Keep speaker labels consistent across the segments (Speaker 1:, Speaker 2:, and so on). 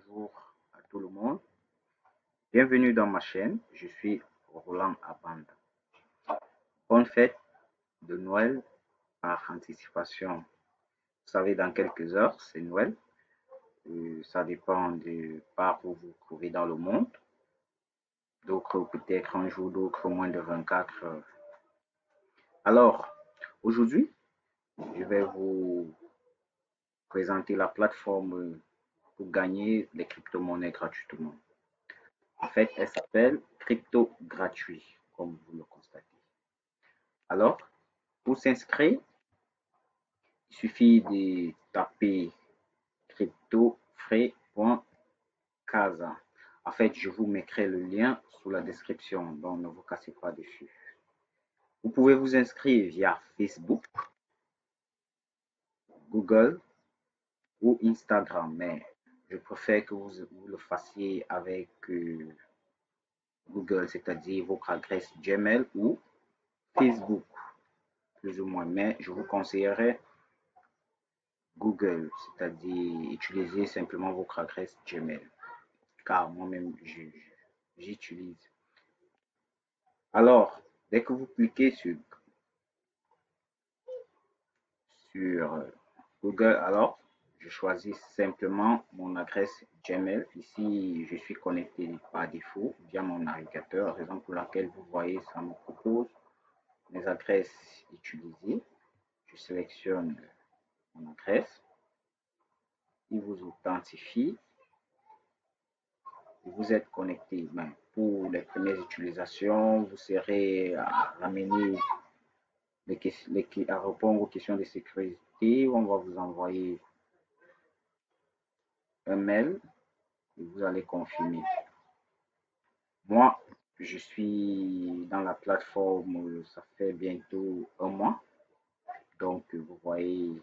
Speaker 1: bonjour à tout le monde. Bienvenue dans ma chaîne. Je suis Roland Abanda. Bonne fête de Noël par anticipation. Vous savez, dans quelques heures, c'est Noël. Ça dépend de par où vous vous trouvez dans le monde. D'autres peut-être un jour, d'autres moins de 24 heures. Alors, aujourd'hui, je vais vous présenter la plateforme pour gagner les crypto-monnaies gratuitement. En fait, elle s'appelle Crypto Gratuit, comme vous le constatez. Alors, pour s'inscrire, il suffit de taper cryptofrais.casa. En fait, je vous mettrai le lien sous la description, donc ne vous cassez pas dessus. Vous pouvez vous inscrire via Facebook, Google ou Instagram, mais je préfère que vous le fassiez avec Google, c'est-à-dire votre adresse Gmail ou Facebook, plus ou moins. Mais je vous conseillerais Google, c'est-à-dire utiliser simplement votre adresse Gmail, car moi-même j'utilise. Alors, dès que vous cliquez sur Google, alors je choisis simplement mon adresse Gmail. Ici, je suis connecté par défaut via mon navigateur, raison pour laquelle vous voyez, ça me propose mes adresses utilisées. Je sélectionne mon adresse, il vous authentifie. Vous êtes connecté. Ben, pour les premières utilisations, vous serez amené à répondre aux questions de sécurité. On va vous envoyer un mail et vous allez confirmer. Moi, je suis dans la plateforme, ça fait bientôt un mois. Donc, vous voyez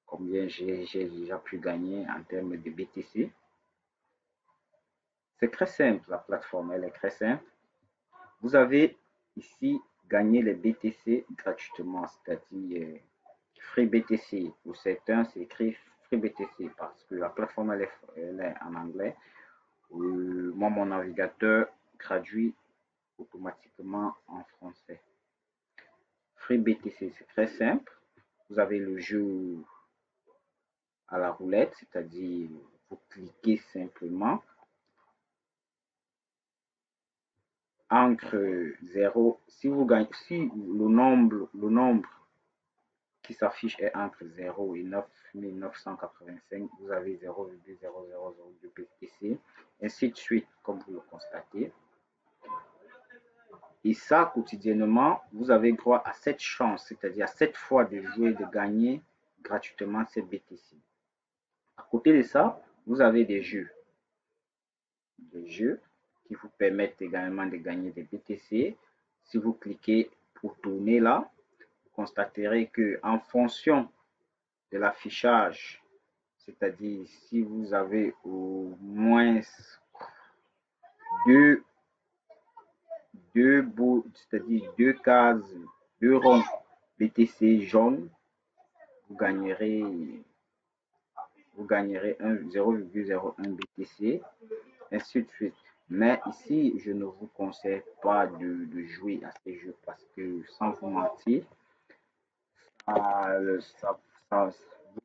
Speaker 1: combien j'ai déjà pu gagner en termes de BTC. C'est très simple, la plateforme, elle est très simple. Vous avez ici gagné les BTC gratuitement, c'est-à-dire Free BTC. Pour certains, c'est écrit Free BTC parce que la plateforme elle est en anglais. Moi, mon navigateur traduit automatiquement en français. Free BTC, c'est très simple. Vous avez le jeu à la roulette, c'est-à-dire vous cliquez simplement entre 0, si vous gagnez, si le nombre qui s'affiche est entre 0 et 9985, vous avez 0,0002 BTC, ainsi de suite, comme vous le constatez. Et ça, quotidiennement, vous avez droit à 7 chances, c'est-à-dire à 7 fois de jouer, de gagner gratuitement ces BTC. À côté de ça, vous avez des jeux qui vous permettent également de gagner des BTC. Si vous cliquez pour tourner là, vous constaterez que en fonction de l'affichage, c'est-à-dire si vous avez au moins deux bouts, c'est-à-dire deux cases, deux ronds BTC jaunes, vous gagnerez 0,01 BTC, ainsi de suite. Mais ici, je ne vous conseille pas de jouer à ces jeux parce que, sans vous mentir, vous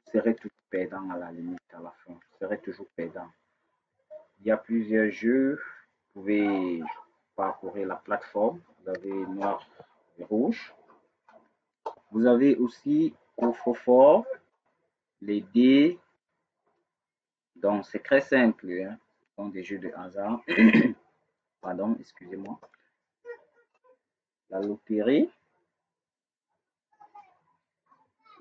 Speaker 1: serez toujours perdant à la limite, à la fin. Vous serez toujours perdant. Il y a plusieurs jeux. Vous pouvez parcourir la plateforme. Vous avez noir et rouge. Vous avez aussi coffre-fort, les dés. Donc, c'est très simple. Hein. Ce sont des jeux de hasard. Pardon, excusez-moi. La loterie.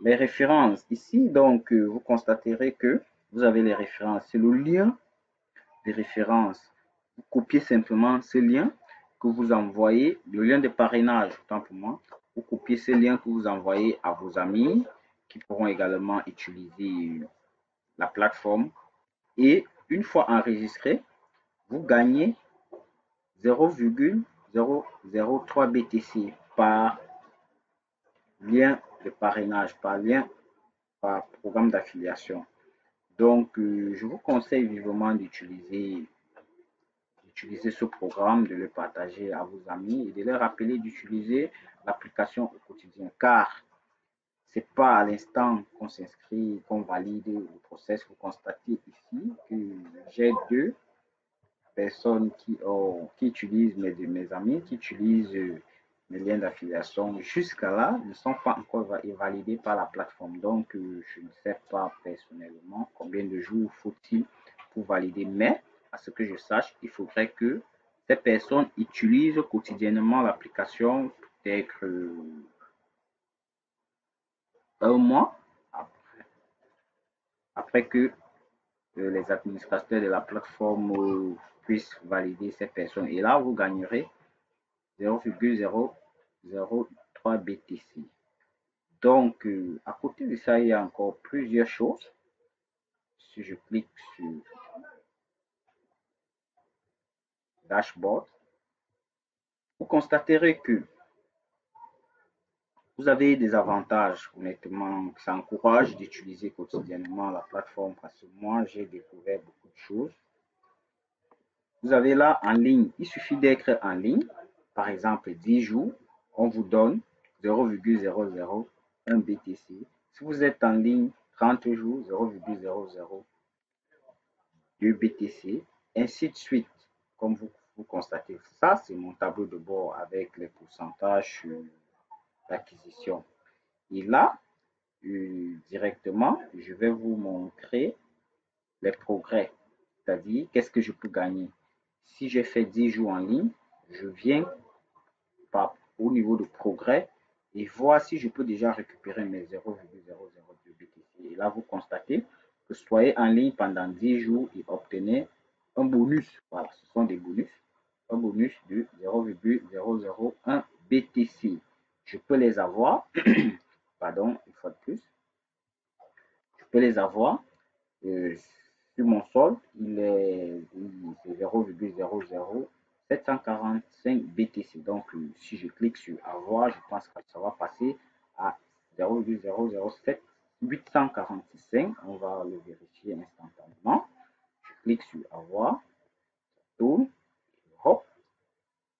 Speaker 1: Les références. Ici, donc, vous constaterez que vous avez les références. C'est le lien des références. Vous copiez simplement ce lien que vous envoyez, le lien de parrainage, autant pour moi. Vous copiez ce lien que vous envoyez à vos amis qui pourront également utiliser la plateforme. Et une fois enregistré, vous gagnez 0,003 BTC par lien de parrainage, par programme d'affiliation. Donc, je vous conseille vivement d'utiliser ce programme, de le partager à vos amis et de leur rappeler d'utiliser l'application au quotidien, car c'est pas à l'instant qu'on s'inscrit, qu'on valide le process. Vous constatez ici que j'ai deux personnes qui utilisent mes amis, qui utilisent mes liens d'affiliation jusqu'à là, ne sont pas encore validés par la plateforme. Donc, je ne sais pas personnellement combien de jours faut-il pour valider, mais à ce que je sache, il faudrait que ces personnes utilisent quotidiennement l'application, peut-être un mois après que les administrateurs de la plateforme puissent valider ces personnes. Et là, vous gagnerez 0,003 BTC. Donc, à côté de ça, il y a encore plusieurs choses. Si je clique sur Dashboard, vous constaterez que vous avez des avantages. Honnêtement, ça encourage d'utiliser quotidiennement la plateforme parce que moi, j'ai découvert beaucoup de choses. Vous avez là en ligne, il suffit d'être en ligne, par exemple 10 jours, on vous donne 0,001 BTC. Si vous êtes en ligne 30 jours, 0,002 BTC, ainsi de suite, comme vous constatez. Ça, c'est mon tableau de bord avec les pourcentages d'acquisition. Et là, directement, je vais vous montrer les progrès, c'est-à-dire qu'est-ce que je peux gagner. Si j'ai fait 10 jours en ligne, je viens au niveau de progrès et voir si je peux déjà récupérer mes 0,002 BTC. Et là, vous constatez que soyez en ligne pendant 10 jours et obtenez un bonus. Voilà, ce sont des bonus. Un bonus de 0,001 BTC. Je peux les avoir, pardon, une fois de plus, je peux les avoir sur mon solde, il est 0,00745 BTC. Donc, si je clique sur avoir, je pense que ça va passer à 0,007845. On va le vérifier instantanément. Je clique sur avoir, tourne, hop,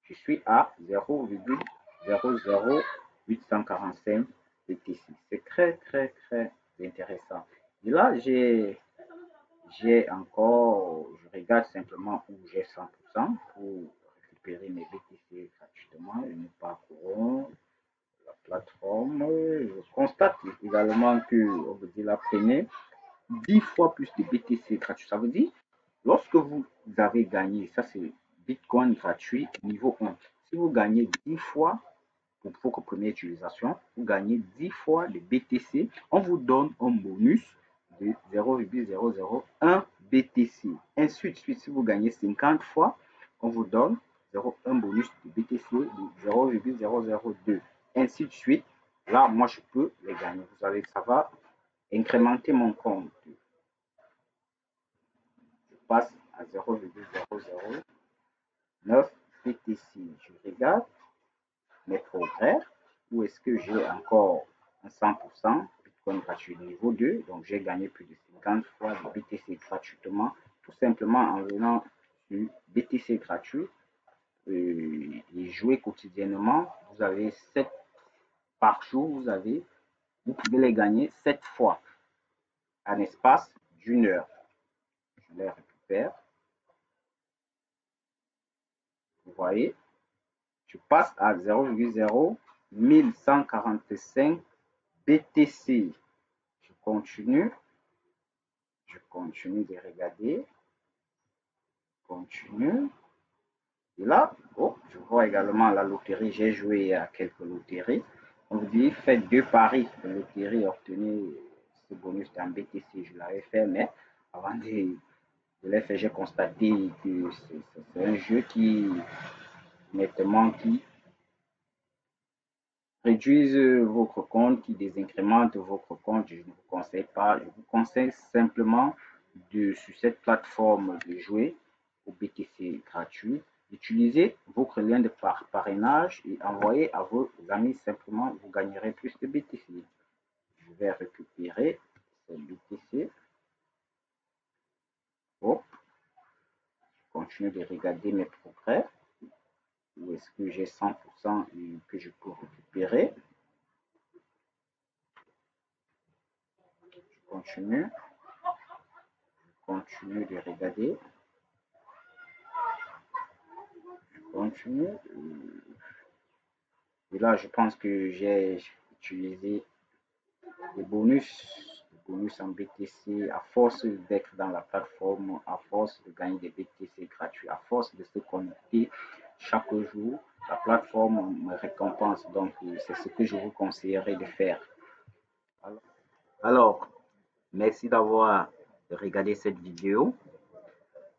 Speaker 1: je suis à 0,00845 BTC. C'est très, très, très intéressant. Et là, j'ai encore, je regarde simplement où j'ai 100% pour récupérer mes BTC gratuitement et nous parcourons la plateforme. Je constate également que, on vous dit, la prenez 10 fois plus de BTC gratuit. Ça veut dire, lorsque vous avez gagné, ça c'est Bitcoin gratuit niveau 1. Si vous gagnez 10 fois pour votre première utilisation, vous gagnez 10 fois de BTC. On vous donne un bonus de 0,001 BTC. Ainsi de suite, si vous gagnez 50 fois, on vous donne un bonus de BTC de 0,002. Ainsi de suite. Là, moi, je peux les gagner. Vous savez, ça va incrémenter mon compte. Je passe à 0,009 BTC. Je regarde mes progrès. Où est-ce que j'ai encore un 100% Bitcoin gratuit niveau 2. Donc, j'ai gagné plus de 50 fois de BTC gratuitement, tout simplement en venant sur BTC gratuit et jouer quotidiennement. Vous avez 7 par jour, vous pouvez les gagner 7 fois en espace d'une heure. Je les récupère. Vous voyez, je passe à 0,0145 BTC. Je continue de regarder. Continue. Et là, oh, je vois également la loterie. J'ai joué à quelques loteries. On vous dit, faites 2 paris de loterie et obtenez ce bonus en BTC. Je l'avais fait, mais avant de les faire, j'ai constaté que c'est un jeu qui, nettement, qui réduise votre compte, qui désincrémente votre compte. Je ne vous conseille pas. Je vous conseille simplement sur cette plateforme de jouer au BTC gratuit. Utilisez votre lien de parrainage et envoyez à vos amis. Simplement, vous gagnerez plus de BTC. Je vais récupérer ce BTC. continue de regarder mes progrès. Où est-ce que j'ai 100% et que je peux récupérer. Je continue de regarder. Je continue. Et là, je pense que j'ai utilisé les bonus en BTC à force d'être dans la plateforme, à force de gagner des BTC gratuits, à force de se connecter chaque jour. La plateforme me récompense, donc c'est ce que je vous conseillerais de faire. Alors, merci d'avoir regardé cette vidéo.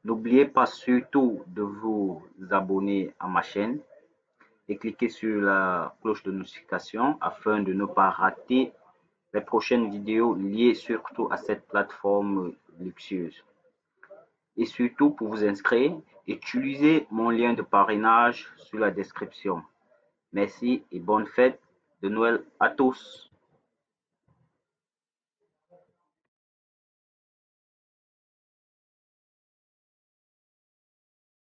Speaker 1: N'oubliez pas surtout de vous abonner à ma chaîne et cliquez sur la cloche de notification afin de ne pas rater les prochaines vidéos liées surtout à cette plateforme luxueuse. Et surtout, pour vous inscrire, utilisez mon lien de parrainage sur la description. Merci et bonne fête de Noël à tous.